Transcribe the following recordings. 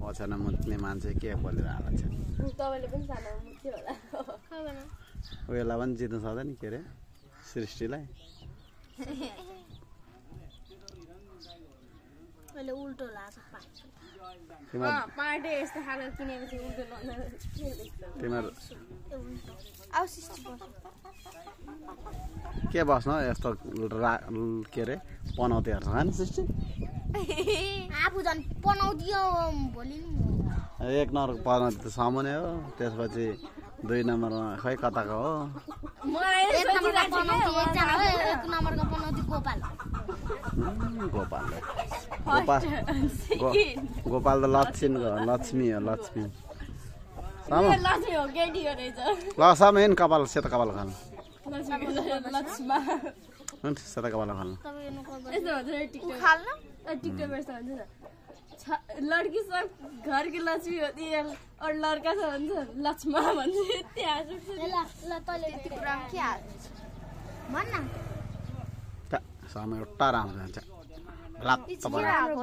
ओछ्यान मुत्ने मान्छे के बोलिरहेको छ तपाईले पनि सानो मुत्थ्यो होला उयोलाई पनि जित्नु सक्दैन के अरे सृष्टिलाई मैले उल्टो लाग्छ पाटे यस्तो खाले किनेपछि उल्टो तिम्रो आउ सृष्टि बस के बस्न यस्तो के अरे पनौती हेर्छ नि सृष्टि आफू झन् पनाउँदियो भोलि एक नम्बर पनौती त सामुने हो त्यसपछि 2 नम्बरमा खै कताको हो एक नम्बरको पनाउँदी एकजना हो एक नम्बरको पनाउँदी गोपाल गोपाल त लक्ष्मी हो लक्ष्मी लक्ष्मी हो केटी हो रहेछ ल सामेन कपाल सेतो कपाल खानु लक्ष्मा सेतो कपाल खानु यस्तो भन्छ टिकटक खाल्न टिकटक यस्तो भन्छ लड़की सब घर की लक्ष्मी होती है और लड़का सब भन्छ लक्ष्मा भन्छ त्यहाँ ल ल तले यति कुरा के हाल भन न सामे एउटा राम्रो हुन्छ ब्लात्त परेको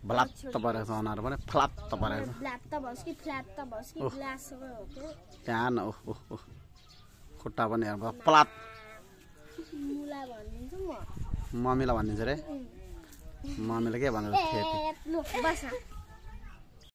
ब्लात्त परेको छ अनुहार पनि फ्लात्त परेको छ ब्ल्यात्त भस् कि फ्ल्यात्त भस् कि ग्लास हो के त्यहाँ न खुट्टा पनि हेर्नु प्लात मुला भनिदिन्छु म मम्मीलाई भनिदिन्छ रे मम्मीले के भन्नु ए ल बस